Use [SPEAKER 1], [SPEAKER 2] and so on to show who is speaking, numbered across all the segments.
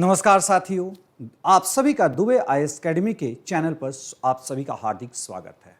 [SPEAKER 1] नमस्कार साथियों, आप सभी का दुबे आईएएस एकेडमी के चैनल पर आप सभी का हार्दिक स्वागत है।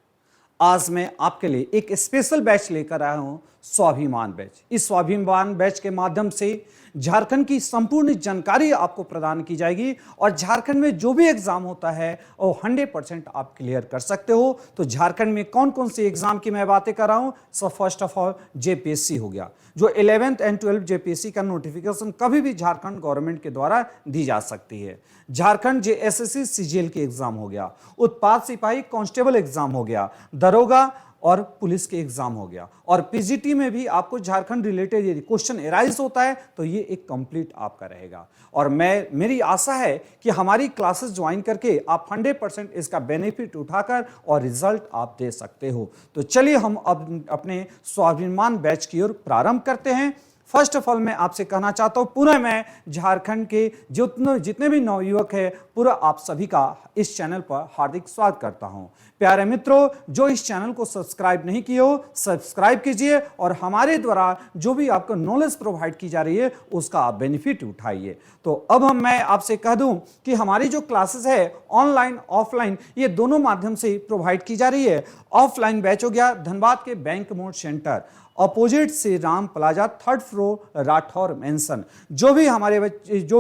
[SPEAKER 1] आज मैं आपके लिए एक स्पेशल बैच लेकर आया हूं, स्वाभिमान बैच। इस स्वाभिमान बैच के माध्यम से झारखंड की संपूर्ण जानकारी आपको प्रदान की जाएगी और झारखंड में जो भी एग्जाम होता है वो 100% आप क्लियर कर सकते हो। तो झारखंड में कौन कौन सी एग्जाम की मैं बातें कर रहा हूं। So first of all JPSC हो गया, जो 11th एंड 12th जेपीएससी का नोटिफिकेशन कभी भी झारखंड गवर्नमेंट के द्वारा दी जा सकती है। झारखंड जेएसएससी सीजीएल की एग्जाम हो गया, उत्पाद सिपाही कांस्टेबल एग्जाम हो गया, दरोगा और पुलिस के एग्जाम हो गया, और पीजीटी में भी आपको झारखंड रिलेटेड यदि क्वेश्चन एराइज होता है तो ये एक कंप्लीट आपका रहेगा। और मेरी आशा है कि हमारी क्लासेस ज्वाइन करके आप 100% इसका बेनिफिट उठाकर और रिजल्ट आप दे सकते हो। तो चलिए हम अब अपने स्वाभिमान बैच की ओर प्रारंभ करते हैं। फर्स्ट ऑफ ऑल मैं आपसे कहना चाहता हूं, पूरा मैं झारखंड के जितने भी नवयुवक है, पूरा आप सभी का इस चैनल पर हार्दिक स्वागत करता हूं। प्यारे मित्रों, जो इस चैनल को सब्सक्राइब नहीं किए हो, सब्सक्राइब कीजिए और हमारे द्वारा जो भी आपको नॉलेज प्रोवाइड की जा रही है उसका आप बेनिफिट उठाइए। तो अब मैं आपसे कह दूं कि हमारी जो क्लासेस है ऑनलाइन ऑफलाइन ये दोनों माध्यम से प्रोवाइड की जा रही है। ऑफलाइन बैच हो गया धनबाद के बैंक मोड़ centre, opposite Shri Ram plaza, 3rd floor, Rathore mention. जो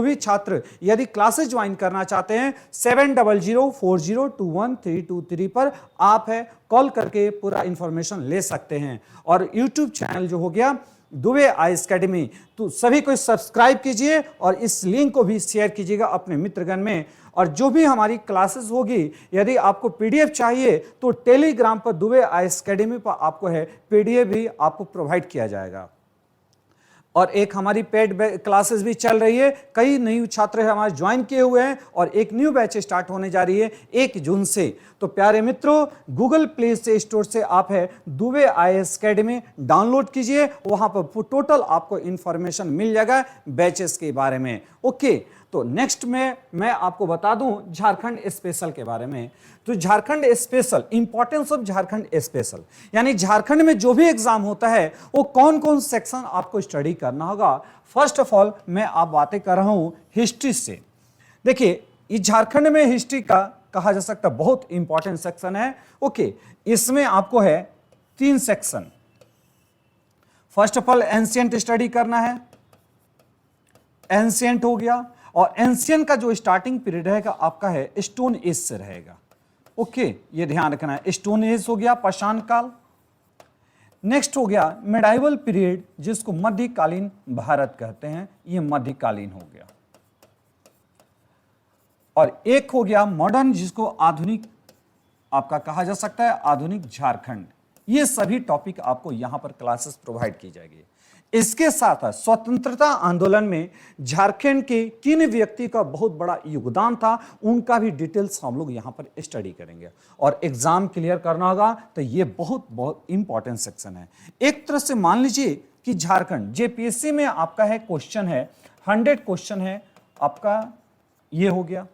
[SPEAKER 1] भी छात्र यदि क्लासेस ज्वाइन करना चाहते हैं 7004021323 पर आप है कॉल करके पूरा इंफॉर्मेशन ले सकते हैं। और यूट्यूब चैनल जो हो गया दुबे आईएएस एकेडमी, तो सभी को सब्सक्राइब कीजिए और इस लिंक को भी शेयर कीजिएगा अपने मित्रगण में। और जो भी हमारी क्लासेस होगी, यदि आपको पीडीएफ चाहिए तो टेलीग्राम पर दुबे आईएएस एकेडमी पर आपको है पीडीएफ भी आपको प्रोवाइड किया जाएगा। और एक हमारी पेड क्लासेस भी चल रही है, कई नए छात्र हमारे ज्वाइन किए हुए हैं और एक न्यू बैच स्टार्ट होने जा रही है 1 जून से। तो प्यारे मित्रों, गूगल प्ले से स्टोर से आप है दुबे आईएएस एकेडमी डाउनलोड कीजिए, वहां पर टोटल आपको इंफॉर्मेशन मिल जाएगा बैचेस के बारे में। ओके, तो नेक्स्ट में मैं आपको बता दूं झारखंड स्पेशल के बारे में। तो Jharkhand special, importance of Jharkhand special, यानी झारखंड में जो भी एग्जाम होता है वो कौन कौन सेक्शन आपको स्टडी करना होगा। फर्स्ट ऑफ ऑल मैं आप बातें कर रहा हूं हिस्ट्री से। देखिए, इस झारखंड में हिस्ट्री का कहा जा सकता बहुत इंपॉर्टेंट सेक्शन है। ओके, इसमें आपको है 3 section. First of all ancient study करना है, एंशिएंट हो गया। और एंशिएंट का जो स्टार्टिंग पीरियड रहेगा आपका है स्टोन एज से रहेगा। ओके, ये ध्यान रखना है, स्टोन एज हो गया पाषाण काल। नेक्स्ट हो गया मिडाइवल पीरियड, जिसको मध्यकालीन भारत कहते हैं, ये मध्यकालीन हो गया। और एक हो गया मॉडर्न, जिसको आधुनिक आपका कहा जा सकता है, आधुनिक झारखंड। ये सभी टॉपिक आपको यहां पर क्लासेस प्रोवाइड की जाएगी। इसके साथ स्वतंत्रता आंदोलन में झारखंड के किन व्यक्ति का बहुत बड़ा योगदान था, उनका भी डिटेल्स हम लोग यहां पर स्टडी करेंगे। और एग्जाम क्लियर करना होगा तो ये बहुत बहुत इंपॉर्टेंट सेक्शन है। एक तरह से मान लीजिए कि झारखंड जेपीएससी में आपका है क्वेश्चन है 100 क्वेश्चन है आपका, ये हो गया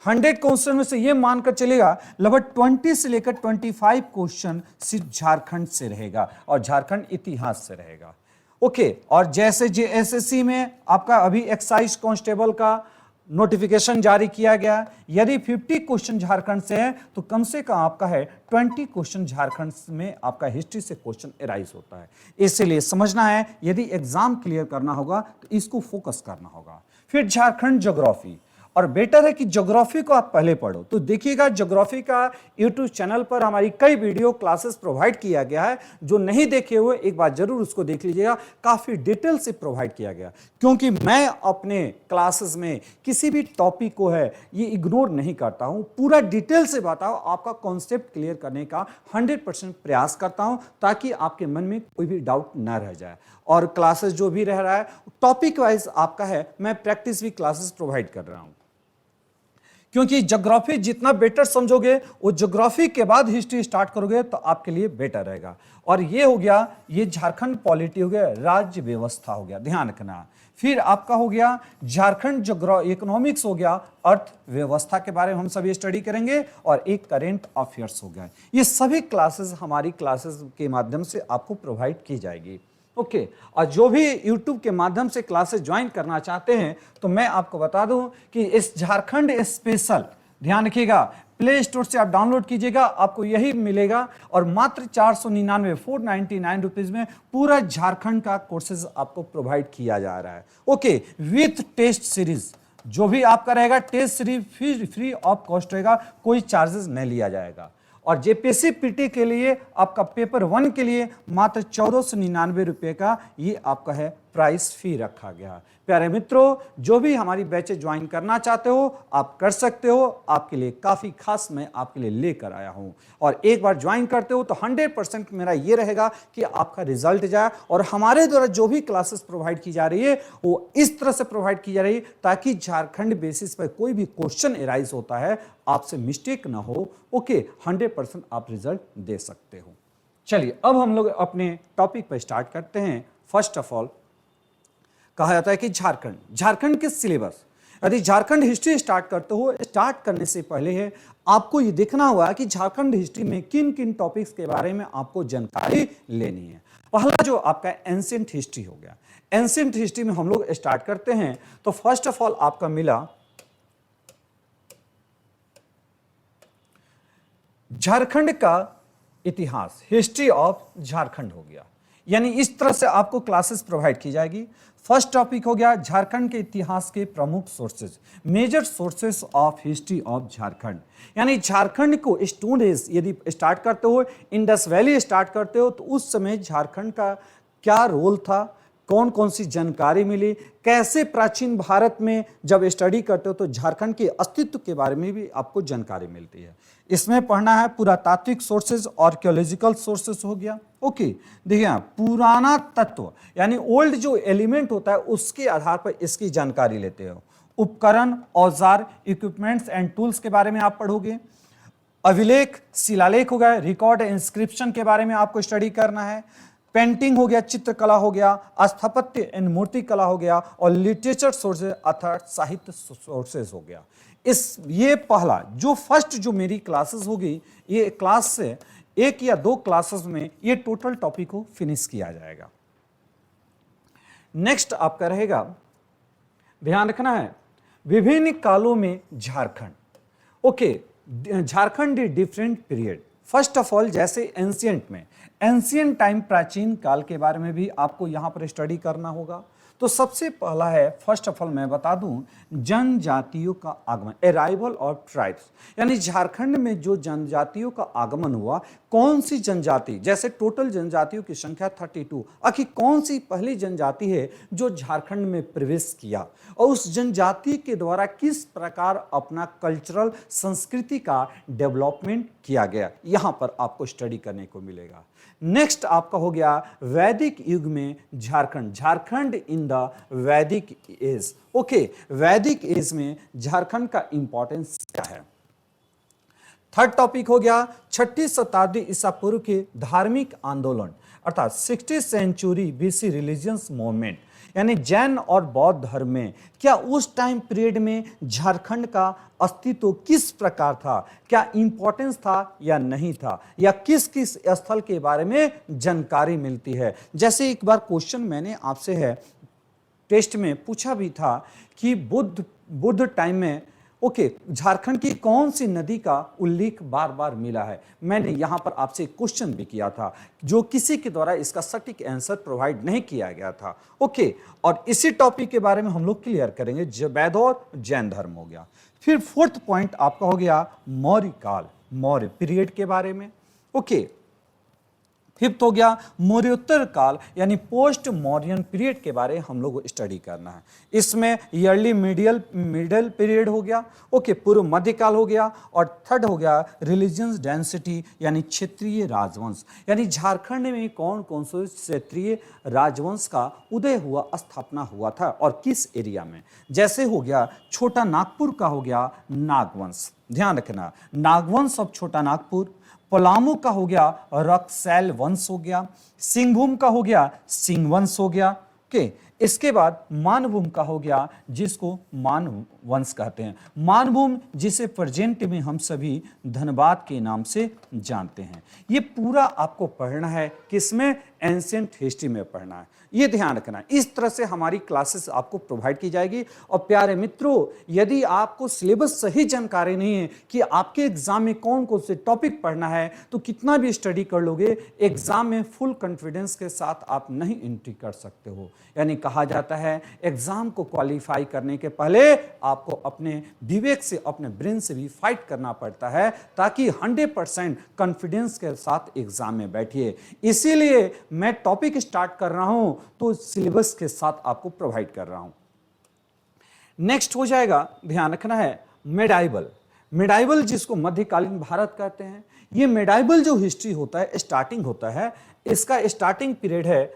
[SPEAKER 1] 100 क्वेश्चन में से ये मानकर चलेगा लगभग 20 से लेकर 25 क्वेश्चन सिर्फ झारखंड से रहेगा और झारखंड इतिहास से रहेगा। ओके, और जैसे जेएसएससी में आपका अभी एक्साइज कांस्टेबल का नोटिफिकेशन जारी किया गया, यदि 50 क्वेश्चन झारखंड से है तो कम से कम आपका है 20 क्वेश्चन झारखंड में आपका हिस्ट्री से क्वेश्चन एराइज होता है। इसलिए समझना है, यदि एग्जाम क्लियर करना होगा तो इसको फोकस करना होगा। फिर झारखंड ज्योग्राफी, और बेटर है कि ज्योग्राफी को आप पहले पढ़ो। तो देखिएगा, ज्योग्राफी का यूट्यूब चैनल पर हमारी कई वीडियो क्लासेस प्रोवाइड किया गया है, जो नहीं देखे हुए एक बार जरूर उसको देख लीजिएगा, काफी डिटेल से प्रोवाइड किया गया। क्योंकि मैं अपने क्लासेस में किसी भी टॉपिक को है ये इग्नोर नहीं करता हूं, पूरा डिटेल से बताओ, आपका कॉन्सेप्ट क्लियर करने का 100% प्रयास करता हूं, ताकि आपके मन में कोई भी डाउट ना रह जाए। और क्लासेस जो भी रह रहा है टॉपिक वाइज आपका है, मैं प्रैक्टिस भी क्लासेस प्रोवाइड कर रहा हूं। क्योंकि ज्योग्राफी जितना बेटर समझोगे, वो ज्योग्राफी के बाद हिस्ट्री स्टार्ट करोगे तो आपके लिए बेटर रहेगा। और ये हो गया, ये झारखंड पॉलिटी हो गया, राज्य व्यवस्था हो गया, ध्यान रखना। फिर आपका हो गया झारखंड इकोनॉमिक्स हो गया, अर्थव्यवस्था के बारे में हम सभी स्टडी करेंगे। और एक करेंट अफेयर्स हो गया। ये सभी क्लासेस हमारी क्लासेस के माध्यम से आपको प्रोवाइड की जाएगी। ओके और जो भी YouTube के माध्यम से क्लासेस ज्वाइन करना चाहते हैं तो मैं आपको बता दूं कि इस झारखंड स्पेशल, ध्यान रखिएगा, प्ले स्टोर से आप डाउनलोड कीजिएगा, आपको यही मिलेगा और मात्र 499 499 रुपीज में पूरा झारखंड का कोर्सेज आपको प्रोवाइड किया जा रहा है। ओके, विथ टेस्ट सीरीज, जो भी आपका रहेगा test series free of cost रहेगा, कोई चार्जेस नहीं लिया जाएगा। और जेपीएससी पीटी के लिए आपका पेपर 1 के लिए मात्र 1499 रुपये का ये आपका है प्राइस फी रखा गया। प्यारे मित्रों, जो भी हमारी बैचेज ज्वाइन करना चाहते हो आप कर सकते हो, आपके लिए काफ़ी खास मैं आपके लिए लेकर आया हूं। और एक बार ज्वाइन करते हो तो 100% मेरा ये रहेगा कि आपका रिजल्ट जाए और हमारे द्वारा जो भी क्लासेस प्रोवाइड की जा रही है वो इस तरह से प्रोवाइड की जा रही है ताकि झारखंड बेसिस पर कोई भी क्वेश्चन एराइज होता है आपसे मिस्टेक ना हो। ओके, 100% आप रिजल्ट दे सकते हो। चलिए अब हम लोग अपने टॉपिक पर स्टार्ट करते हैं। फर्स्ट ऑफ ऑल कहा जाता है कि झारखंड के सिलेबस, यदि झारखंड हिस्ट्री स्टार्ट करते हो, स्टार्ट करने से पहले है आपको ये देखना होगा कि झारखंड हिस्ट्री में किन किन टॉपिक्स के बारे में आपको जानकारी लेनी है। पहला जो आपका एंशिएंट हिस्ट्री हो गया, एंशिएंट हिस्ट्री में हम लोग स्टार्ट करते हैं तो फर्स्ट ऑफ ऑल आपका मिला झारखंड का इतिहास, हिस्ट्री ऑफ झारखंड हो गया। यानी इस तरह से आपको क्लासेस प्रोवाइड की जाएगी। फर्स्ट टॉपिक हो गया झारखंड के इतिहास के प्रमुख sources, major sources of history of Jharkhand. यानी झारखंड को स्टोन एज यदि स्टार्ट करते हो, इंडस वैली स्टार्ट करते हो तो उस समय झारखंड का क्या रोल था, कौन कौन सी जानकारी मिली, कैसे प्राचीन भारत में जब स्टडी करते हो तो झारखंड के अस्तित्व के बारे में भी आपको जानकारी मिलती है। इसमें पढ़ना है पुरातात्विक सोर्सेज, आर्कियोलॉजिकल सोर्सेज हो गया। ओके, देखिए पुराना तत्व यानी ओल्ड जो एलिमेंट होता है उसके आधार पर इसकी जानकारी लेते हो। उपकरण, औजार, इक्विपमेंट्स एंड टूल्स के बारे में आप पढ़ोगे। अभिलेख, शिलालेख हो गया, रिकॉर्ड, इंस्क्रिप्शन के बारे में आपको स्टडी करना है। पेंटिंग हो गया, चित्रकला हो गया, स्थापत्य एंड मूर्ति कला हो गया और लिटरेचर सोर्सेज अर्थात साहित्य सोर्सेज हो गया। ये पहला जो फर्स्ट जो मेरी क्लासेस होगी, ये क्लास से 1 या 2 क्लासेस में ये टोटल टॉपिक को फिनिश किया जाएगा। नेक्स्ट आपका रहेगा, ध्यान रखना है, विभिन्न कालों में Jharkhand. Okay, Jharkhand different period. First of all जैसे एंशिएंट में, एंशिएंट टाइम प्राचीन काल के बारे में भी आपको यहां पर स्टडी करना होगा। तो सबसे पहला है, फर्स्ट ऑफ ऑल मैं बता दूं, जनजातियों का आगमन, अराइवल ऑफ ट्राइब्स। यानी झारखंड में जो जनजातियों का आगमन हुआ, कौन सी जनजाति, जैसे टोटल जनजातियों की संख्या 32, आखिर कौन सी पहली जनजाति है जो झारखंड में प्रवेश किया और उस जनजाति के द्वारा किस प्रकार अपना कल्चरल संस्कृति का डेवलपमेंट किया गया, यहां पर आपको स्टडी करने को मिलेगा। नेक्स्ट आपका हो गया वैदिक युग में झारखंड इन द वैदिक एज। ओके, वैदिक एज में झारखंड का इंपॉर्टेंस क्या है। थर्ड टॉपिक हो गया 6ठी शताब्दी ईसा पूर्व के धार्मिक आंदोलन अर्थात 60th century BC religious movement, यानी जैन और बौद्ध धर्म में क्या उस टाइम पीरियड में झारखंड का अस्तित्व किस प्रकार था, क्या इंपॉर्टेंस था या नहीं था, या किस किस स्थल के बारे में जानकारी मिलती है। जैसे एक बार क्वेश्चन मैंने आपसे है टेस्ट में पूछा भी था कि बुद्ध टाइम में ओके झारखंड की कौन सी नदी का उल्लेख बार बार मिला है। मैंने यहां पर आपसे क्वेश्चन भी किया था जो किसी के द्वारा इसका सटीक आंसर प्रोवाइड नहीं किया गया था। ओके, और इसी टॉपिक के बारे में हम लोग क्लियर करेंगे। वैद्य और जैन धर्म हो गया। फिर फोर्थ पॉइंट आपका हो गया मौर्य काल, मौर्य पीरियड के बारे में। ओके, फिफ्थ हो गया मौर्योत्तर काल यानी पोस्ट मौर्यन पीरियड के बारे में हम लोग को स्टडी करना है। इसमें ईयरली मिडल पीरियड हो गया। ओके, पूर्व मध्यकाल हो गया। और थर्ड हो गया रिलीजियस डेंसिटी यानी क्षेत्रीय राजवंश, यानी झारखंड में कौन कौन से क्षेत्रीय राजवंश का उदय हुआ, स्थापना हुआ था और किस एरिया में। जैसे हो गया छोटा नागपुर का हो गया नागवंश, ध्यान रखना, नागवंश ऑफ छोटा नागपुर। पलामू का हो गया रक्सैल वंश हो गया। सिंहभूम का हो गया सिंह वंश हो गया। ओके, इसके बाद मानभूम का हो गया, जिसको मानवंश कहते हैं। मानभूम जिसे प्रेजेंट में हम सभी धनबाद के नाम से जानते हैं। ये पूरा आपको पढ़ना है, किसमें? एंशिएंट हिस्ट्री में पढ़ना है, ये ध्यान रखना है। इस तरह से हमारी क्लासेस आपको प्रोवाइड की जाएगी। और प्यारे मित्रों, यदि आपको सिलेबस सही जानकारी नहीं है कि आपके एग्जाम में कौन कौन से टॉपिक पढ़ना है, तो कितना भी स्टडी कर लोगे, एग्जाम में फुल कॉन्फिडेंस के साथ आप नहीं एंट्री कर सकते हो। यानी कहा जाता है एग्जाम को क्वालिफाई करने के पहले आपको अपने विवेक से, अपने ब्रेन से भी फाइट करना पड़ता है, ताकि 100% कॉन्फिडेंस के साथ एग्जाम में बैठिए। इसीलिए मैं टॉपिक स्टार्ट कर रहा हूं तो सिलेबस के साथ आपको प्रोवाइड कर रहा हूं। नेक्स्ट हो जाएगा, ध्यान रखना है, मेडाइवल। मेडाइवल जिसको मध्यकालीन भारत कहते हैं। ये मेडाइवल जो हिस्ट्री होता है, स्टार्टिंग होता है, इसका स्टार्टिंग पीरियड है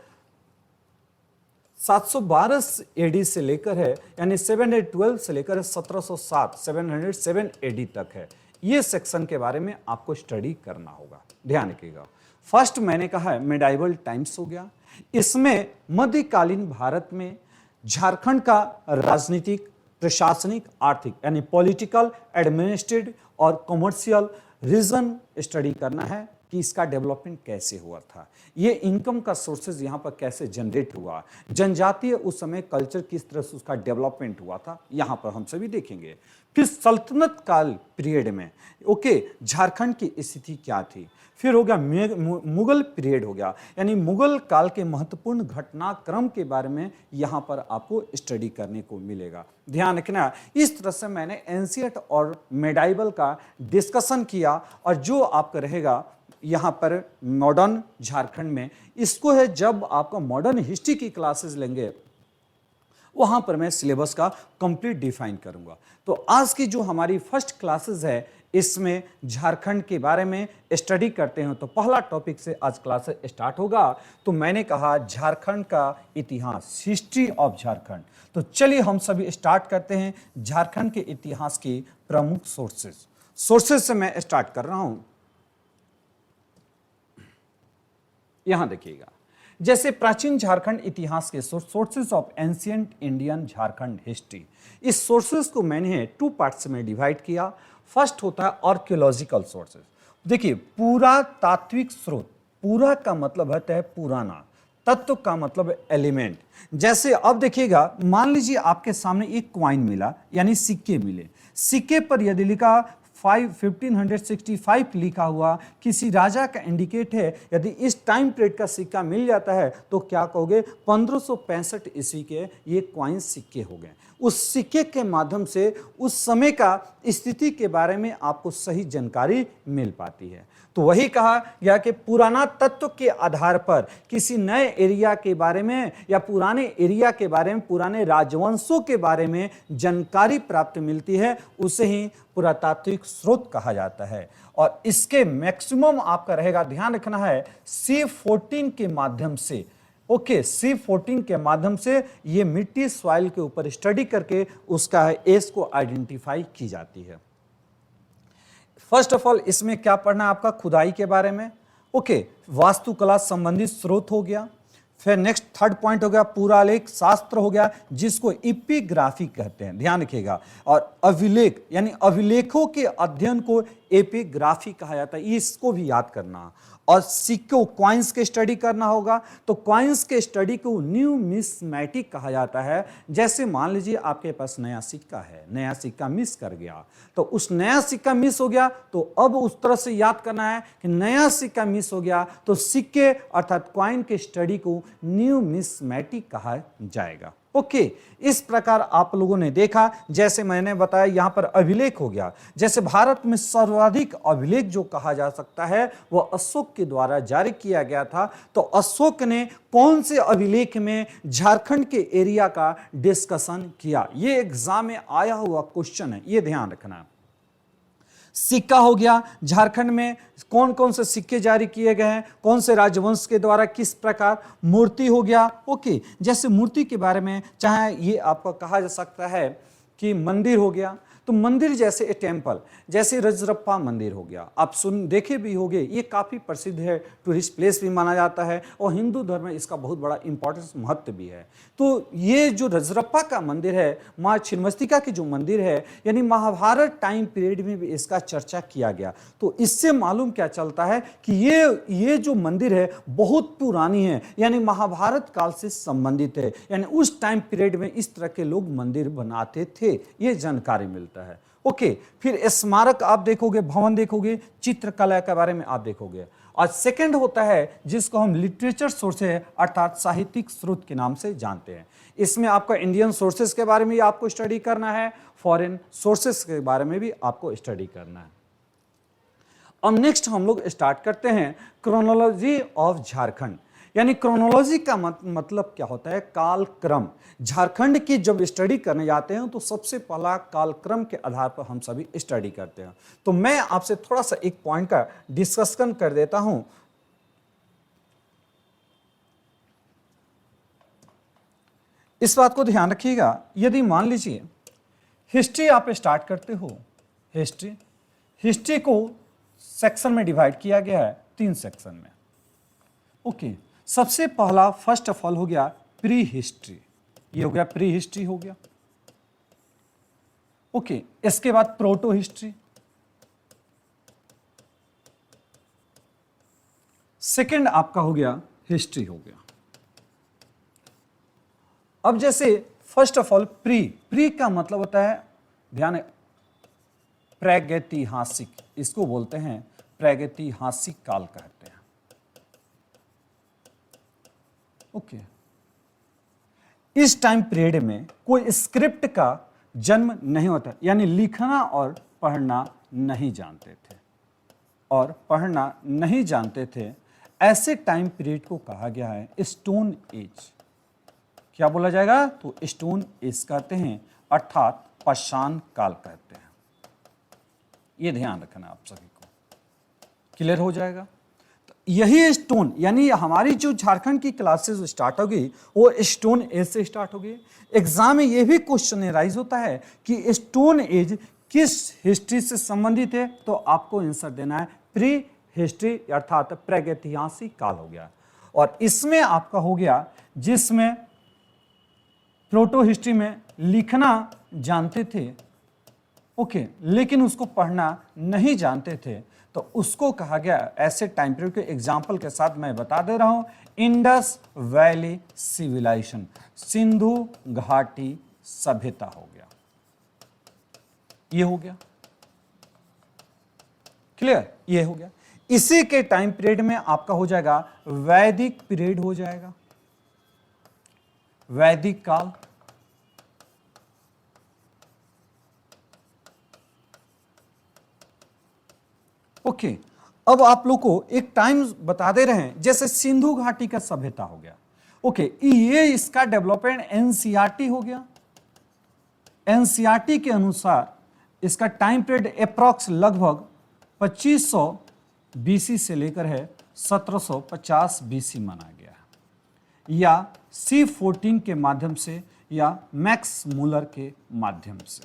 [SPEAKER 1] 712 एडी से लेकर है, यानी 712 से लेकर 1707 707 एडी तक है। ये सेक्शन के बारे में आपको स्टडी करना होगा, ध्यान रखिएगा। फर्स्ट मैंने कहा है मेडाइवल टाइम्स हो गया। इसमें मध्यकालीन भारत में झारखंड का राजनीतिक, प्रशासनिक, आर्थिक यानी पॉलिटिकल, एडमिनिस्ट्रेटिव और कमर्शियल रीजन स्टडी करना है कि इसका डेवलपमेंट कैसे हुआ था, ये इनकम का सोर्सेज यहाँ पर कैसे जनरेट हुआ, जनजातीय उस समय कल्चर किस तरह से उसका डेवलपमेंट हुआ था, यहाँ पर हम सभी देखेंगे। फिर सल्तनत काल पीरियड में झारखंड की स्थिति क्या थी। फिर हो गया मुगल पीरियड हो गया, यानी मुगल काल के महत्वपूर्ण घटनाक्रम के बारे में यहाँ पर आपको स्टडी करने को मिलेगा, ध्यान रखना। इस तरह से मैंने एंशिएंट और मेडाइवल का डिस्कशन किया। और जो आपका रहेगा यहाँ पर मॉडर्न झारखंड में, इसको है जब आपका मॉडर्न हिस्ट्री की क्लासेस लेंगे वहाँ पर मैं सिलेबस का कंप्लीट डिफाइन करूँगा। तो आज की जो हमारी फर्स्ट क्लासेस है, इसमें झारखंड के बारे में स्टडी करते हैं। तो पहला टॉपिक से आज क्लास स्टार्ट होगा। तो मैंने कहा झारखंड का इतिहास, हिस्ट्री ऑफ झारखंड। तो चलिए हम सभी स्टार्ट करते हैं झारखंड के इतिहास की प्रमुख सोर्सेस से मैं स्टार्ट कर रहा हूं। यहां देखिएगा, जैसे प्राचीन झारखंड इतिहास के sources of ancient Indian Jharkhand history. इस सोर्सेस को मैंने 2 पार्ट्स में डिवाइड किया। फर्स्ट होता है आर्कियोलॉजिकल सोर्सेस। देखिए, पूरा तात्विक स्रोत, पूरा का मतलब होता है पुराना, तत्व का मतलब एलिमेंट। जैसे अब देखिएगा, मान लीजिए आपके सामने एक कॉइन मिला, यानी सिक्के मिले। सिक्के पर यदि लिखा 1565 लिखा हुआ किसी राजा का इंडिकेट है, यदि इस टाइम पीरियड का सिक्का मिल जाता है तो क्या कहोगे? 1565 ईस्वी के ये कॉइन सिक्के हो गए। उस सिक्के के माध्यम से उस समय का स्थिति के बारे में आपको सही जानकारी मिल पाती है। तो वही कहा गया कि पुराना तत्व के आधार पर किसी नए एरिया के बारे में या पुराने एरिया के बारे में, पुराने राजवंशों के बारे में जानकारी प्राप्त मिलती है, उसे ही पुरातात्विक स्रोत कहा जाता है। और इसके मैक्सिमम आपका रहेगा, ध्यान रखना है, C14 के माध्यम से। C14 के माध्यम से ये मिट्टी सॉइल के ऊपर स्टडी करके उसका एज को आइडेंटिफाई की जाती है। फर्स्ट ऑफ ऑल इसमें क्या पढ़ना है आपका? खुदाई के बारे में। वास्तुकला संबंधित स्रोत हो गया। फिर नेक्स्ट थर्ड पॉइंट हो गया पुरालेख शास्त्र हो गया, जिसको एपिग्राफी कहते हैं, ध्यान रखिएगा। और अभिलेख यानी अभिलेखों के अध्ययन को एपिग्राफी कहा जाता है, इसको भी याद करना। और सिक्कों, कॉइन्स के स्टडी करना होगा। तो कॉइन्स के स्टडी को न्यूमिस्मैटिक कहा जाता है। जैसे मान लीजिए आपके पास नया सिक्का है, नया सिक्का मिस कर गया, तो उस नया सिक्का मिस हो गया, तो अब उस तरह से याद करना है कि नया सिक्का मिस हो गया तो सिक्के अर्थात कॉइन के स्टडी को न्यूमिस्मैटिक कहा जाएगा। इस प्रकार आप लोगों ने देखा, जैसे मैंने बताया यहां पर अभिलेख हो गया। जैसे भारत में सर्वाधिक अभिलेख जो कहा जा सकता है वह अशोक के द्वारा जारी किया गया था। तो अशोक ने कौन से अभिलेख में झारखंड के एरिया का डिस्कशन किया, ये एग्जाम में आया हुआ क्वेश्चन है, ये ध्यान रखना। सिक्का हो गया, झारखंड में कौन कौन से सिक्के जारी किए गए हैं, कौन से राजवंश के द्वारा किस प्रकार। मूर्ति हो गया, जैसे मूर्ति के बारे में चाहे ये आपको कहा जा सकता है कि मंदिर हो गया, तो मंदिर जैसे ए टेम्पल, जैसे रजरप्पा मंदिर हो गया, आप सुन देखे भी होंगे, ये काफ़ी प्रसिद्ध है, टूरिस्ट प्लेस भी माना जाता है और हिंदू धर्म में इसका बहुत बड़ा इंपॉर्टेंस महत्व भी है। तो ये जो रजरप्पा का मंदिर है, माँ छिन्नमस्तिका की जो मंदिर है, यानी महाभारत टाइम पीरियड में भी इसका चर्चा किया गया। तो इससे मालूम क्या चलता है कि ये जो मंदिर है बहुत पुरानी है, यानी महाभारत काल से संबंधित है, यानी उस टाइम पीरियड में इस तरह के लोग मंदिर बनाते थे, ये जानकारी मिलता है। ओके, फिर स्मारक आप देखोगे, भवन देखोगे, चित्रकला के बारे में आप देखोगे। और सेकंड होता है जिसको हम लिटरेचर सोर्स है अर्थात साहित्यिक स्रोत के नाम से जानते हैं। इसमें आपका इंडियन सोर्सेस के बारे में भी आपको स्टडी करना है, फॉरेन सोर्सेस के बारे में भी आपको स्टडी करना है। अब नेक्स्ट हम लोग स्टार्ट करते हैं क्रोनोलॉजी ऑफ झारखंड। यानी क्रोनोलॉजी का मतलब क्या होता है? कालक्रम। झारखंड की जब स्टडी करने जाते हैं तो सबसे पहला कालक्रम के आधार पर हम सभी स्टडी करते हैं। तो मैं आपसे थोड़ा सा एक पॉइंट का डिस्कशन कर देता हूं। इस बात को ध्यान रखिएगा, यदि मान लीजिए हिस्ट्री आप स्टार्ट करते हो, हिस्ट्री को सेक्शन में डिवाइड किया गया है 3 सेक्शन में। ओके, सबसे पहला फर्स्ट ऑफ ऑल हो गया प्री हिस्ट्री, ये हो गया प्री हिस्ट्री हो गया। ओके, इसके बाद प्रोटो हिस्ट्री, सेकंड आपका हो गया हिस्ट्री हो गया। अब जैसे फर्स्ट ऑफ ऑल प्री का मतलब होता है, ध्यान है, प्रागैतिहासिक, इसको बोलते हैं प्रागैतिहासिक काल कहते हैं। ओके, इस टाइम पीरियड में कोई स्क्रिप्ट का जन्म नहीं होता, यानी लिखना और पढ़ना नहीं जानते थे, और पढ़ना नहीं जानते थे। ऐसे टाइम पीरियड को कहा गया है स्टोन एज। क्या बोला जाएगा? तो स्टोन एज कहते हैं, अर्थात पाषाण काल कहते हैं। ये ध्यान रखना आप सभी को, क्लियर हो जाएगा। तो यही स्टोन, यानी हमारी जो झारखंड की क्लासेस स्टार्ट होगी वो स्टोन एज से स्टार्ट होगी। एग्जाम में ये भी क्वेश्चन राइज होता है कि स्टोन एज किस हिस्ट्री से संबंधित है, तो आपको आंसर देना है प्री हिस्ट्री, अर्थात प्रागैतिहासिक काल हो गया। और इसमें आपका हो गया, जिसमें प्रोटो हिस्ट्री में लिखना जानते थे, ओके, लेकिन उसको पढ़ना नहीं जानते थे, तो उसको कहा गया, ऐसे टाइम पीरियड के एग्जाम्पल के साथ मैं बता दे रहा हूं, इंडस वैली सिविलाइजेशन, सिंधु घाटी सभ्यता हो गया। ये हो गया क्लियर, ये हो गया। इसी के टाइम पीरियड में आपका हो जाएगा वैदिक पीरियड हो जाएगा, वैदिक काल। ओके, अब आप लोग को एक टाइम बता दे रहे हैं, जैसे सिंधु घाटी का सभ्यता हो गया। ओके, ये इसका डेवलपमेंट एनसीईआरटी हो गया। एनसीईआरटी के अनुसार इसका टाइम पीरियड अप्रॉक्स लगभग 2500 बीसी से लेकर है 1750 बीसी माना गया है, या C14 के माध्यम से या मैक्स मूलर के माध्यम से।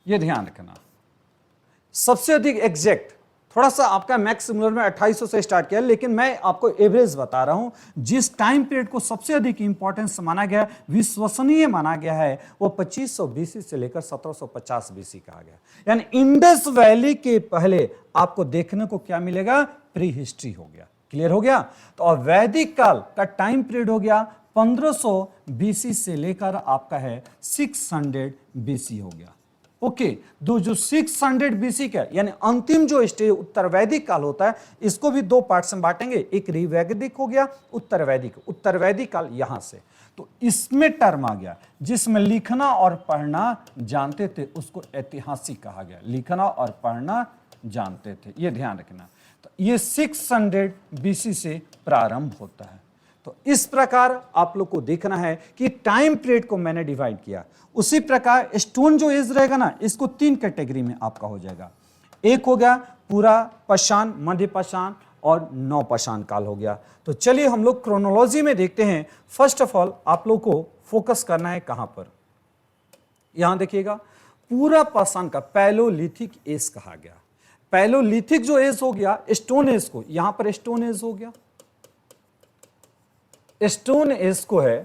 [SPEAKER 1] यह ध्यान रखना। सबसे अधिक एग्जैक्ट, थोड़ा सा आपका मैक्स मूलर में 2800 से स्टार्ट किया, लेकिन मैं आपको एवरेज बता रहा हूं। जिस टाइम पीरियड को सबसे अधिक इंपॉर्टेंस माना गया, विश्वसनीय माना गया है, वो 2500 बीसी से लेकर 1750 बीसी कहा गया। यानी इंडस वैली के पहले आपको देखने को क्या मिलेगा? प्री हिस्ट्री हो गया। क्लियर हो गया। तो अब वैदिक काल का टाइम पीरियड हो गया 1500 बीसी से लेकर आपका है 600 बीसी हो गया। ओके, दो जो 600 बीसी का, यानी अंतिम जो स्टेज उत्तर वैदिक काल होता है, इसको भी 2 पार्ट्स में बांटेंगे। एक ऋवैदिक हो गया, उत्तर वैदिक। उत्तर वैदिक काल यहां से, तो इसमें टर्म आ गया जिसमें लिखना और पढ़ना जानते थे, उसको ऐतिहासिक कहा गया। लिखना और पढ़ना जानते थे, यह ध्यान रखना। तो ये 600 बीसी से प्रारंभ होता है। तो इस प्रकार आप लोग को देखना है कि टाइम पीरियड को मैंने डिवाइड किया। उसी प्रकार स्टोन जो एज रहेगा ना, इसको 3 कैटेगरी में आपका हो जाएगा। एक हो गया पूरा पाषाण, मध्य पाषाण और नवपाषाण काल हो गया। तो चलिए हम लोग क्रोनोलॉजी में देखते हैं। फर्स्ट ऑफ ऑल आप लोग को फोकस करना है कहां पर, यहां देखिएगा। पूरा पाषाण काल पैलोलिथिक एज कहा गया। पैलोलिथिक जो एज हो गया, स्टोन एज को, यहां पर स्टोन एज हो गया, स्टोन एज को है,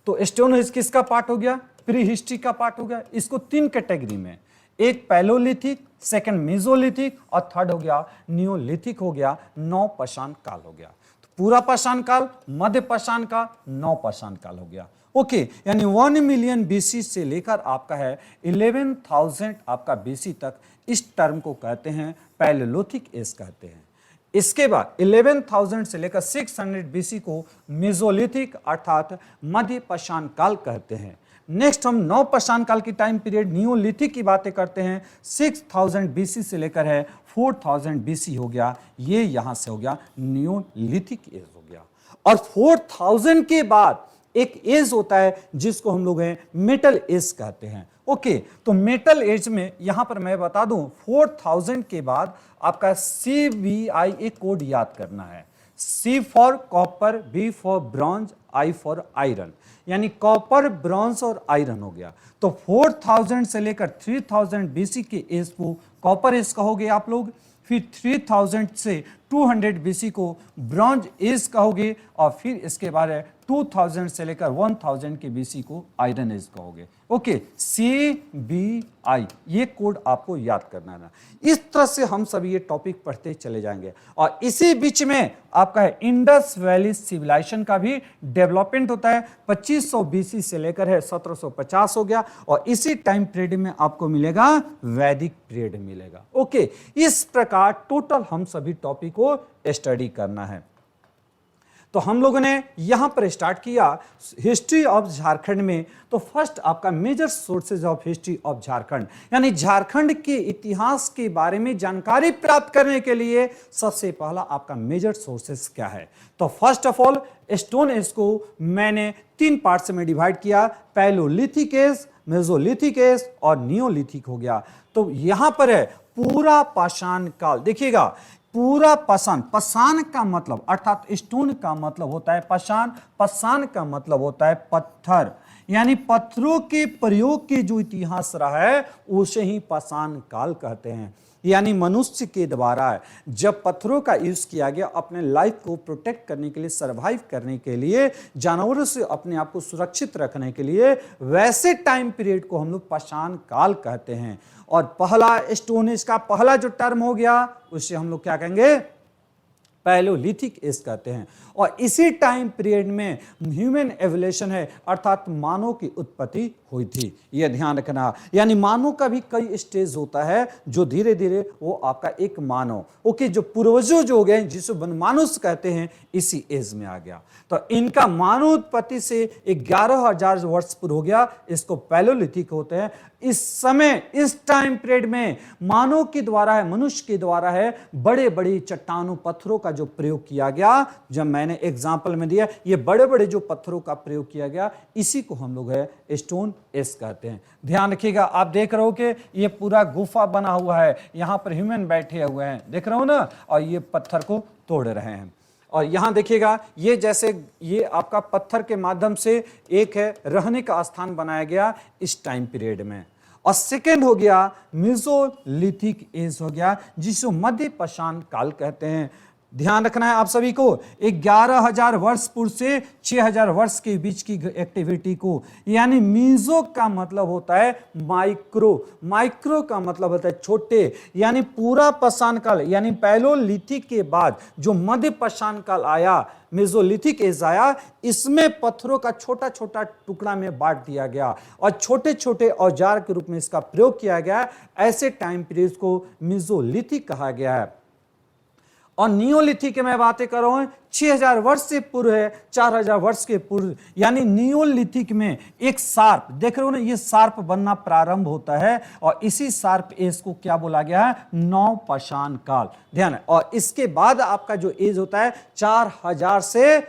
[SPEAKER 1] तो स्टोन एज किसका पार्ट हो गया? प्री हिस्ट्री का पार्ट हो गया। इसको 3 कैटेगरी में, एक पैलोलिथिक, सेकंड मेसोलिथिक और थर्ड हो गया नियोलिथिक हो गया, नवपाषाण काल हो गया। तो पूरा पाषाण काल, मध्य पाषाण काल, नवपाषाण काल हो गया। ओके, यानी 1 मिलियन बीसी से लेकर आपका है 11,000 आपका बीसी तक इस टर्म को कहते हैं पैलेलिथिक एज कहते हैं। इसके बाद 11,000 से लेकर 600 बीसी को मेसोलिथिक अर्थात मध्य पाषाण काल कहते हैं। नेक्स्ट हम नवपाषाण काल की टाइम पीरियड नियोलिथिक की बातें करते हैं। 6000 बीसी से लेकर है 4000 बीसी हो गया, ये यहां से हो गया नियोलिथिक एज हो गया। और 4000 के बाद एक एज होता है जिसको हम लोग मेटल एज कहते हैं। ओके, तो मेटल एज में यहां पर मैं बता दूं 4000 के बाद आपका CBI कोड याद करना है। C for copper, B for bronze, I for iron, यानी कॉपर, ब्रॉन्ज और आयरन हो गया। तो 4000 से लेकर 3000 बीसी के एज को कॉपर एज कहोगे आप लोग, फिर 3000 से 200 बीसी को ब्रॉन्ज एज कहोगे, और फिर इसके बाद है 2000 से लेकर 1000 के बीसी को आयरन एज कहोगे। ओके, CBI ये कोड आपको याद करना है। इस तरह से हम सभी ये टॉपिक पढ़ते चले जाएंगे। और इसी बीच में आपका है इंडस वैली सिविलाइजेशन का भी डेवलपमेंट होता है। 2500 बीसी से लेकर है 1750 हो गया, और इसी टाइम पीरियड में आपको मिलेगा वैदिक पीरियड मिलेगा। ओके, इस प्रकार टोटल हम सभी टॉपिक को स्टडी करना है। तो हम लोगों ने यहां पर स्टार्ट किया हिस्ट्री ऑफ झारखंड में। तो फर्स्ट आपका major sources of history of Jharkhand, यानी झारखंड के इतिहास के बारे में जानकारी प्राप्त करने के लिए सबसे पहला आपका मेजर सोर्सेज क्या है? तो first of all stone age को मैंने 3 पार्ट्स में डिवाइड किया, पैलोलिथिक एज, मेसोलिथिक एज और नियोलिथिक हो गया। तो यहां पर है पूरा पाषाण काल। देखिएगा, पूरा पाषाण, पाषाण का मतलब अर्थात स्टोन का मतलब होता है पाषाण, पाषाण का मतलब होता है पत्थर, यानी पत्थरों के प्रयोग के जो इतिहास रहा है उसे ही पाषाण काल कहते हैं। यानी मनुष्य के द्वारा जब पत्थरों का यूज किया गया अपने लाइफ को प्रोटेक्ट करने के लिए, सरवाइव करने के लिए, जानवरों से अपने आप को सुरक्षित रखने के लिए, वैसे टाइम पीरियड को हम लोग पाषाण काल कहते हैं। और पहला स्टोन एज का पहला जो टर्म हो गया उसे हम लोग क्या कहेंगे? पैलोलिथिक एज कहते हैं। और इसी टाइम पीरियड में ह्यूमन एवोल्यूशन है, अर्थात मानव की उत्पत्ति हुई थी। यह ध्यान रखना, यानी मानव का भी कई स्टेज होता है जो धीरे धीरे वो आपका एक मानव, ओके, जो पूर्वजों जो हो गए जिसे वनमानुष कहते हैं, इसी एज में आ गया। तो इनका मानव उत्पत्ति से 11,000 वर्ष पूर्व हो गया, इसको पैलोलिथिक होते हैं। इस समय इस टाइम पीरियड में मानव के द्वारा है, मनुष्य के द्वारा है, बड़े बड़े चट्टानों पत्थरों का जो प्रयोग किया गया, जब मैंने एग्जाम्पल में दिया, ये बड़े बड़े जो पत्थरों का प्रयोग किया गया, इसी को हम लोग है स्टोन एज कहते हैं। ध्यान रखिएगा, आप देख रहे हो कि ये पूरा गुफा बना हुआ है, यहां पर ह्यूमन बैठे हुए हैं, देख रहे हो ना, और ये पत्थर को तोड़ रहे हैं। और यहां देखिएगा, ये जैसे ये आपका पत्थर के माध्यम से एक है रहने का स्थान बनाया गया इस टाइम पीरियड में। और सेकेंड हो गया मेसोलिथिक एज हो गया, जिसको मध्य पाषाण काल कहते हैं। ध्यान रखना है आप सभी को, 11,000 वर्ष पूर्व से 6,000 वर्ष के बीच की एक्टिविटी को, यानी मीजो का मतलब होता है माइक्रो, माइक्रो का मतलब होता है छोटे, यानी पूरा पाषाण काल, यानी पैलोलिथिक के बाद जो मध्य पाषाण काल आया, मेसोलिथिक एज आया, इसमें पत्थरों का छोटा छोटा टुकड़ा में बांट दिया गया और छोटे छोटे औजार के रूप में इसका प्रयोग किया गया। ऐसे टाइम पीरियड को मेसोलिथिक कहा गया है। और नियोलिथिक की मैं बातें कर रहा हूं, 6,000 वर्ष से पूर्व है, 4,000 वर्ष के पूर्व, यानी नियोलिथिक में एक सार्प, देख रहे हो ना, ये सार्प बनना प्रारंभ होता है, और इसी सार्प एज को क्या बोला गया है? नवपाषाण काल। ध्यान है। और इसके बाद आपका जो एज होता है 4,000 से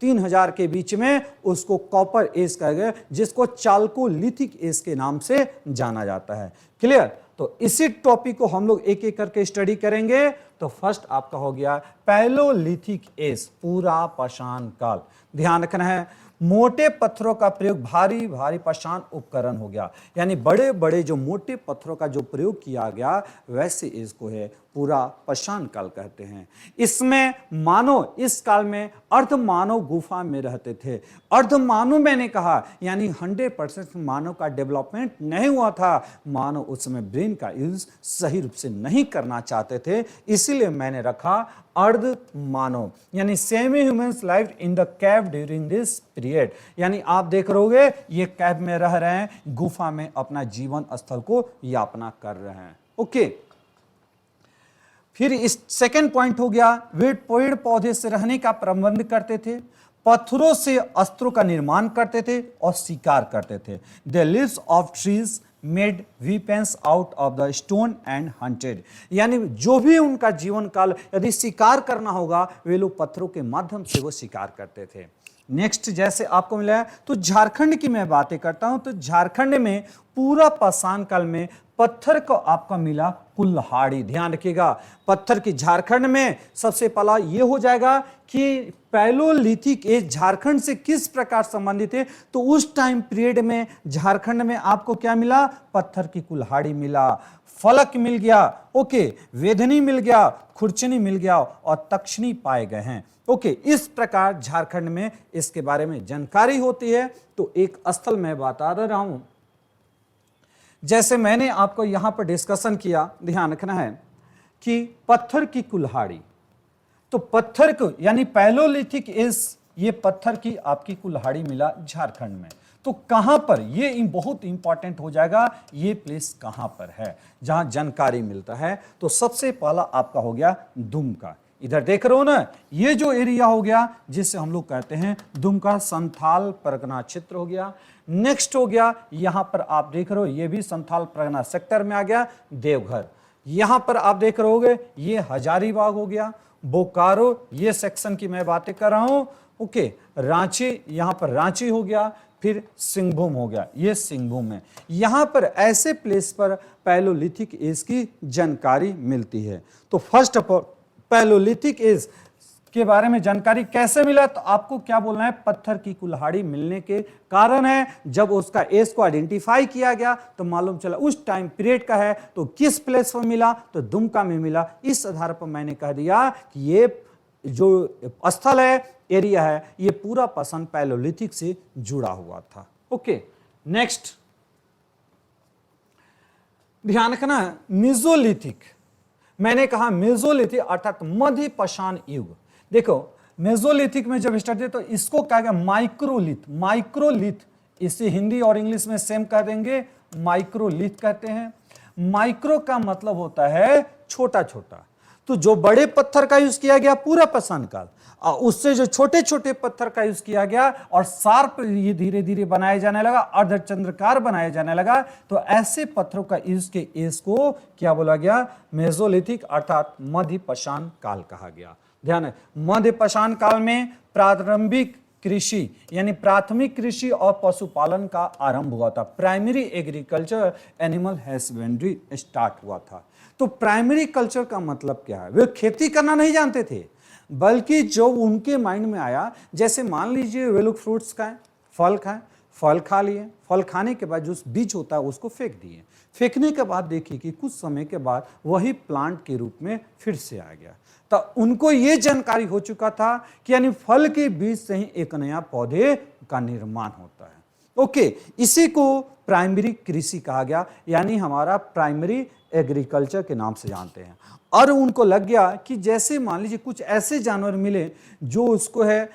[SPEAKER 1] 3,000 के बीच में, उसको कॉपर एज कहा गया, जिसको चाल्कोलिथिक एज के नाम से जाना जाता है। क्लियर? तो इसी टॉपिक को हम लोग एक एक करके स्टडी करेंगे। तो फर्स्ट आपका हो गया पैलोलिथिक एज, पूरा पाषाण काल। ध्यान रखना है, मोटे पत्थरों का प्रयोग भारी भारी पाषाण उपकरण हो गया, यानी बड़े बड़े जो मोटे पत्थरों का जो प्रयोग किया गया वैसे इसको है पूरा पाषाण काल कहते हैं। इसमें मानव इस काल में अर्ध मानव गुफा में रहते थे। अर्ध मानव मैंने कहा यानी 100% मानव का डेवलपमेंट नहीं हुआ था। मानव उस समय ब्रेन का यूज सही रूप से नहीं करना चाहते थे, इसीलिए मैंने रखा अर्ध मानव, यानी semi humans live in the cave during this period. यानी आप देख रहोगे ये कैव में रह रहे हैं, गुफा में अपना जीवन स्थल को यापना कर रहे हैं। ओके, फिर इस सेकंड पॉइंट हो गया, वे पेड़ पौधे से रहने का प्रबंध करते थे, पत्थरों से अस्त्रों का निर्माण करते थे और शिकार करते थे। The leaves of trees made weapons out of the stone and hunted, यानी जो भी उनका जीवन काल यदि शिकार करना होगा वे लोग पत्थरों के माध्यम से वो शिकार करते थे। नेक्स्ट जैसे आपको मिला है तो झारखंड की मैं बातें करता हूं, तो झारखंड में पूरा पाषाण काल में पत्थर को आपका मिला कुल्हाड़ी। ध्यान रखिएगा, पत्थर की झारखंड में सबसे पहला ये हो जाएगा कि पैलोलिथिक एज झारखंड से किस प्रकार संबंधित है, तो उस टाइम पीरियड में झारखंड में आपको क्या मिला, पत्थर की कुल्हाड़ी मिला, फलक मिल गया, ओके, वेदनी मिल गया, खुरचनी मिल गया और तक्षणी पाए गए हैं। ओके, इस प्रकार झारखंड में इसके बारे में जानकारी होती है। तो एक स्थल मैं बता रहा हूं, जैसे मैंने आपको यहां पर डिस्कशन किया, ध्यान रखना है कि पत्थर की कुल्हाड़ी, तो पत्थर को यानी पैलोलिथिक एज, ये पत्थर की आपकी कुल्हाड़ी मिला झारखंड में। तो कहां पर, ये बहुत इंपॉर्टेंट हो जाएगा, ये प्लेस कहां पर है जहां जानकारी मिलता है। तो सबसे पहला आपका हो गया दुमका, इधर देख रहे हो ना, ये जो एरिया हो गया जिसे हम लोग कहते हैं दुमका संथाल परगना क्षेत्र हो गया। नेक्स्ट हो गया यहां पर आप देख रहे हो, ये भी संथाल परगना सेक्टर में आ गया देवघर। यहां पर आप देख रहे होगे ये हजारीबाग हो गया, बोकारो, ये सेक्शन की मैं बातें कर रहा हूं। ओके, रांची, यहां पर रांची हो गया, फिर सिंहभूम हो गया, ये सिंहभूम है। यहां पर ऐसे प्लेस पर पैलोलिथिक एज की जानकारी मिलती है। तो first of all palaeolithic age के बारे में जानकारी कैसे मिला, तो आपको क्या बोलना है, पत्थर की कुल्हाड़ी मिलने के कारण है। जब उसका एज को आइडेंटिफाई किया गया तो मालूम चला उस टाइम पीरियड का है। तो किस प्लेस पर मिला, तो दुमका में मिला। इस आधार पर मैंने कह दिया कि ये जो स्थल है, एरिया है, ये पूरा पाषाण पैलोलिथिक से जुड़ा हुआ था। ओके, नेक्स्ट ध्यान रखना, मेसोलिथिक, मैंने कहा मेसोलिथिक अर्थात मध्य पाषाण युग। देखो मेसोलिथिक में जब स्टार्ट किया तो इसको कहा गया माइक्रोलिथ। माइक्रोलिथ इसे हिंदी और इंग्लिश में सेम कर देंगे, माइक्रोलिथ कहते हैं। माइक्रो का मतलब होता है छोटा छोटा, तो जो बड़े पत्थर का यूज किया गया पूरा पाषाण काल, उससे जो छोटे छोटे पत्थर का यूज किया गया और शार्प ये धीरे धीरे बनाया जाने लगा, अर्धचंद्राकार बनाया जाने लगा। तो ऐसे पत्थरों का यूज के एज को क्या बोला गया, मेसोलिथिक अर्थात मध्य पाषाण काल कहा गया। ध्यान है, मध्य पाषाण काल में प्रारंभिक कृषि यानी प्राथमिक कृषि और पशुपालन का आरंभ हुआ था। Primary agriculture, animal husbandry start हुआ था। तो प्राइमरी कल्चर का मतलब क्या है, वे खेती करना नहीं जानते थे, बल्कि जो उनके माइंड में आया, जैसे मान लीजिए वे लोग फ्रूट्स खाएं, फल खाएं, फल खा लिए, फल खाने के बाद जो बीज होता है उसको फेंक दिए। फेंकने के बाद देखिए कि कुछ समय के बाद वही प्लांट के रूप में फिर से आ गया। तो उनको ये जानकारी हो चुका था कि यानी फल के बीज से ही एक नया पौधे का निर्माण होता है। ओके, इसी को प्राइमरी कृषि कहा गया, यानी हमारा प्राइमरी एग्रीकल्चर के नाम से जानते हैं। और उनको लग गया कि जैसे मान लीजिए कुछ ऐसे जानवर मिले जो उसको है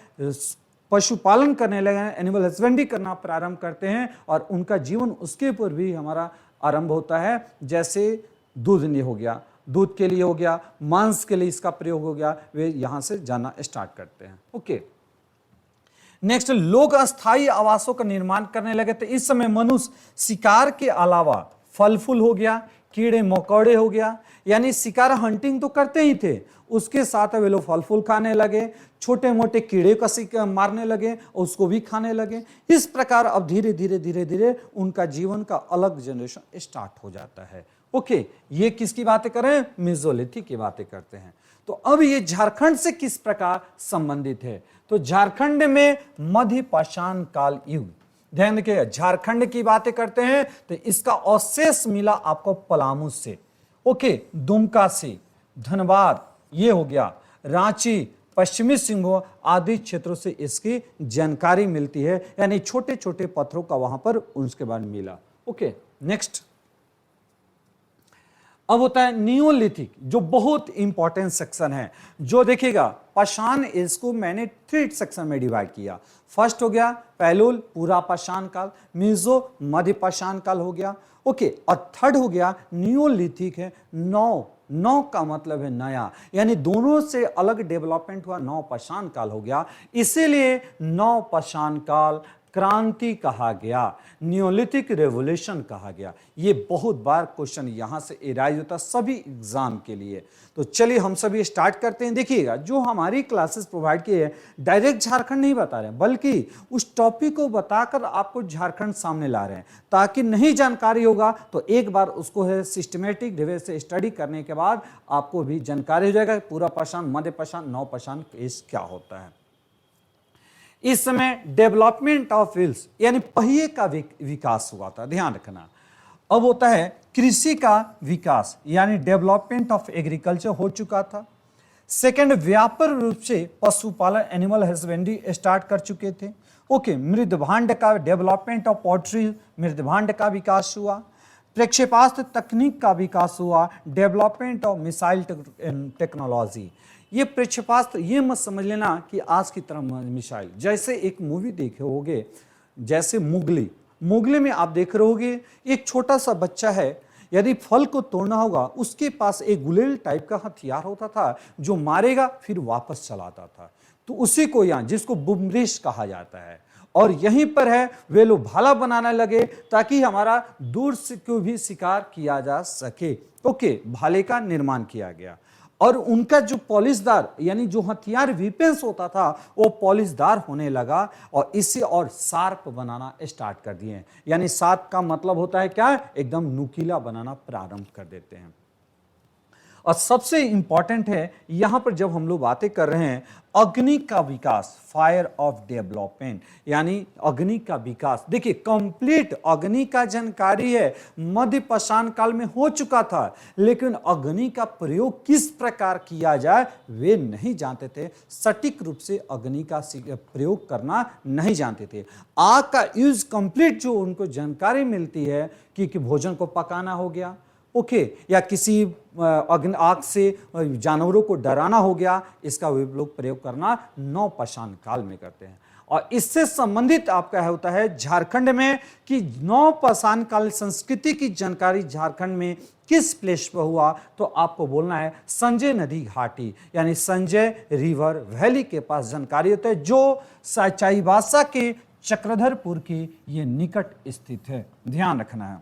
[SPEAKER 1] पशुपालन करने लगे, एनिमल हस्बेंड्री करना प्रारंभ करते हैं और उनका जीवन उसके ऊपर भी हमारा आरंभ होता है। जैसे दूध नहीं हो गया, दूध के लिए हो गया, मांस के लिए इसका प्रयोग हो गया, वे यहां से जाना स्टार्ट करते हैं। ओके, नेक्स्ट, लोग अस्थायी आवासों का निर्माण करने लगे थे। इस समय मनुष्य शिकार के अलावा फल फूल हो गया, कीड़े मकोड़े हो गया, यानी शिकार हंटिंग तो करते ही थे, उसके साथ वे लोग फल फूल खाने लगे, छोटे मोटे कीड़े का मारने लगे, उसको भी खाने लगे। इस प्रकार अब धीरे धीरे धीरे धीरे उनका जीवन का अलग जनरेशन स्टार्ट हो जाता है। ओके, ये किसकी बातें कर रहे हैं? मेसोलिथिक की बातें करते हैं। तो अब ये झारखंड से किस प्रकार संबंधित है? तो झारखंड में मध्य पाषाण काल युग, ध्यान रखिएगा, झारखंड की बातें करते हैं तो इसका अवशेष मिला आपको पलामू से, ओके, दुमका से, धनबाद ये हो गया, रांची, पश्चिमी सिंहभूम आदि क्षेत्रों से इसकी जानकारी मिलती है, यानी छोटे छोटे पत्थरों का वहां पर उसके बाद मिला। ओके, नेक्स्ट अब होता है नियोलिथिक, जो बहुत इंपॉर्टेंट सेक्शन है, जो देखिएगा पाषाण, इसको मैंने 3 सेक्शन में डिवाइड किया। फर्स्ट हो गया पैलूल, पूरा पाषाण काल, मीजो मध्य पाषाण काल हो गया, ओके, और थर्ड हो गया नियोलिथिक है, नौ का मतलब है नया, यानी दोनों से अलग डेवलपमेंट हुआ, नौ पाषाण काल हो गया, इसीलिए नौ पाषाण काल क्रांति कहा गया, नियोलिथिक रेवोल्यूशन कहा गया। ये बहुत बार क्वेश्चन यहां से एराइज होता सभी एग्जाम के लिए। तो चलिए हम सभी स्टार्ट करते हैं। देखिएगा, जो हमारी क्लासेस प्रोवाइड की है, डायरेक्ट झारखंड नहीं बता रहे हैं, बल्कि उस टॉपिक को बताकर आपको झारखंड सामने ला रहे हैं, ताकि नहीं जानकारी होगा तो एक बार उसको है सिस्टमेटिक वे से स्टडी करने के बाद आपको भी जानकारी हो जाएगा पूरा पाषाण, मध्य पाषाण, नौ पाषाण क्या होता है। इस समय डेवलपमेंट ऑफ व्हील्स यानी पहिए का विकास हुआ था, ध्यान रखना। अब होता है कृषि का विकास, यानी डेवलपमेंट ऑफ एग्रीकल्चर हो चुका था। सेकंड, व्यापक रूप से पशुपालन, एनिमल हस्बेंड्री स्टार्ट कर चुके थे। ओके, मृदभांड का डेवलपमेंट ऑफ पोल्ट्री, मृदभांड का विकास हुआ। प्रक्षेपास्त्र तकनीक का विकास हुआ, डेवलपमेंट ऑफ मिसाइल टेक्नोलॉजी। ये प्रक्षेपास्त्र ये मत समझ लेना कि आज की तरह मिसाइल, जैसे एक मूवी देखे होगे जैसे मुगले में आप देख रहे होगे, एक छोटा सा बच्चा है, यदि फल को तोड़ना होगा उसके पास एक गुलेल टाइप का हथियार होता था जो मारेगा फिर वापस चलाता था। तो उसी को यहाँ, जिसको बुमरेश कहा जाता है, और यहीं पर है वे लोग भाला बनाने लगे ताकि हमारा दूर से कोई भी शिकार किया जा सके। ओके, भाले का निर्माण किया गया, और उनका जो पॉलिशदार यानी जो हथियार वेपन्स होता था वो पॉलिशदार होने लगा, और इसे और शार्प बनाना स्टार्ट कर दिए। यानी शार्प का मतलब होता है क्या? एकदम नुकीला बनाना प्रारंभ कर देते हैं। और सबसे इंपॉर्टेंट है यहां पर जब हम लोग बातें कर रहे हैं अग्नि का विकास, फायर ऑफ डेवलपमेंट, यानी अग्नि का विकास। देखिए, कंप्लीट अग्नि का जानकारी है मध्य पाषाण काल में हो चुका था, लेकिन अग्नि का प्रयोग किस प्रकार किया जाए वे नहीं जानते थे, सटीक रूप से अग्नि का प्रयोग करना नहीं जानते थे। आग का यूज कंप्लीट जो उनको जानकारी मिलती है कि भोजन को पकाना हो गया, ओके, या किसी आग से जानवरों को डराना हो गया, इसका वे लोग प्रयोग करना नौ पाषाण काल में करते हैं। और इससे संबंधित आपका होता है झारखंड में कि नौ पाषाण काल संस्कृति की जानकारी झारखंड में किस प्लेस पर हुआ, तो आपको बोलना है संजय नदी घाटी, यानी संजय रिवर वैली के पास जानकारी होता है, जो चाईबासा के चक्रधरपुर के ये निकट स्थित है, ध्यान रखना है।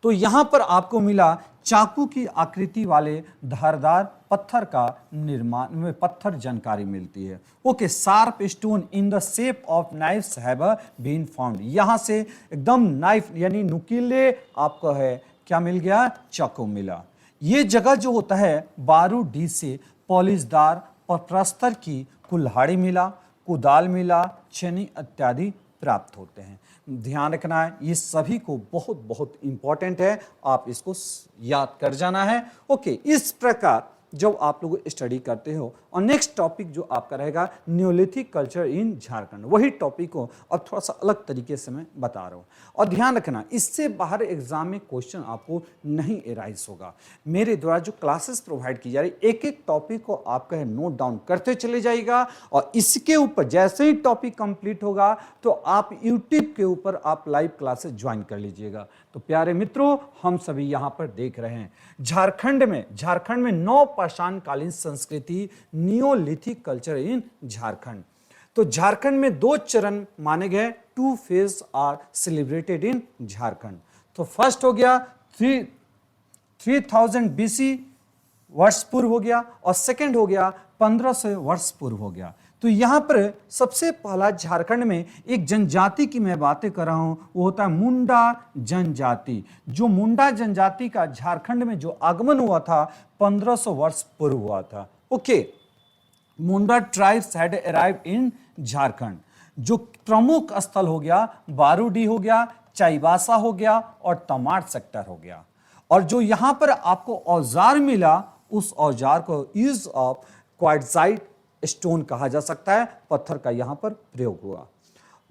[SPEAKER 1] तो यहां पर आपको मिला चाकू की आकृति वाले धारदार पत्थर का निर्माण में पत्थर जानकारी मिलती है। Okay, sharp stone in the shape of knives have been found. यहां से एकदम नाइफ यानी नुकीले आपको है क्या मिल गया? चाकू मिला। ये जगह जो होता है बारूदी से पॉलिशदार प्रस्तर की कुल्हाड़ी मिला, कुदाल मिला, छेनी इत्यादि प्राप्त होते हैं। ध्यान रखना है, ये सभी को बहुत बहुत इंपॉर्टेंट है, आप इसको याद कर जाना है। ओके, इस प्रकार जब आप लोग स्टडी करते हो, और नेक्स्ट टॉपिक जो आपका रहेगा न्योलिथिक कल्चर इन झारखंड, वही टॉपिक को अब थोड़ा सा अलग तरीके से मैं बता रहा हूँ। और ध्यान रखना, इससे बाहर एग्जाम में क्वेश्चन आपको नहीं एराइज होगा। मेरे द्वारा जो क्लासेस प्रोवाइड की जा रही, एक एक टॉपिक को आपका है नोट डाउन करते चले जाइएगा, और इसके ऊपर जैसे ही टॉपिक कंप्लीट होगा तो आप यूट्यूब के ऊपर आप लाइव क्लासेस ज्वाइन कर लीजिएगा। तो प्यारे मित्रों, हम सभी यहाँ पर देख रहे हैं झारखंड में नौ पाषाण कालीन संस्कृति, नियोलिथिक कल्चर इन झारखंड। तो झारखंड में 2 चरण माने गए, 2 phase are celebrated in Jharkhand. तो फर्स्ट हो गया 3000 BC वर्ष पूर्व हो गया, और सेकंड हो गया 1500 वर्ष पूर्व हो गया। तो यहां पर सबसे पहला झारखंड में एक जनजाति की मैं बातें कर रहा हूं, वो होता है मुंडा जनजाति। जो मुंडा जनजाति का झारखंड में जो आगमन हुआ था 1500 वर्ष पूर्व हुआ था। Okay, Munda tribes had arrived in Jharkhand. जो प्रमुख स्थल हो गया बारूडी हो गया, चाईबासा हो गया और तमाड़ सेक्टर हो गया। और जो यहां पर आपको औजार मिला, उस औजार को यूज ऑफ क्वार्टजाइट स्टोन कहा जा सकता है, पत्थर का यहां पर प्रयोग हुआ।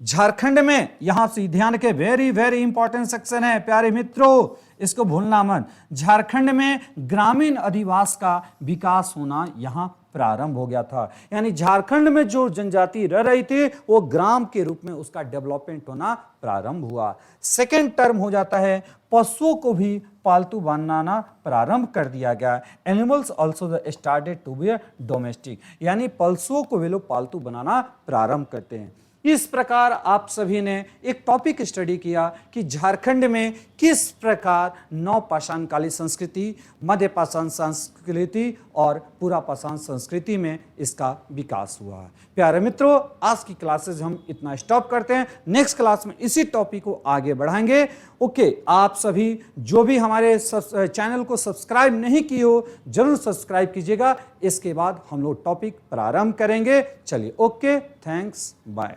[SPEAKER 1] झारखंड में यहां से ध्यान के वेरी वेरी इंपॉर्टेंट सेक्शन है प्यारे मित्रों, इसको भूलना मत। झारखंड में ग्रामीण अधिवास का विकास होना यहां प्रारंभ हो गया था, यानी झारखंड में जो जनजाति रह रही थी वो ग्राम के रूप में उसका डेवलपमेंट होना प्रारंभ हुआ। सेकेंड टर्म हो जाता है पशुओं को भी पालतू बनाना प्रारंभ कर दिया गया। Animals also started to be domestic, यानी पशुओं को वे लोग पालतू बनाना प्रारंभ करते हैं। इस प्रकार आप सभी ने एक टॉपिक स्टडी किया कि झारखंड में किस प्रकार नवपाषाण कालीन संस्कृति, मध्य पाषाण संस्कृति और पूरा पाषाण संस्कृति में इसका विकास हुआ है। प्यारे मित्रों, आज की क्लासेस हम इतना स्टॉप करते हैं, नेक्स्ट क्लास में इसी टॉपिक को आगे बढ़ाएंगे। ओके, आप सभी जो भी हमारे चैनल को सब्सक्राइब नहीं किए हो जरूर सब्सक्राइब कीजिएगा। इसके बाद हम लोग टॉपिक प्रारंभ करेंगे। चलिए, ओके, थैंक्स, बाय।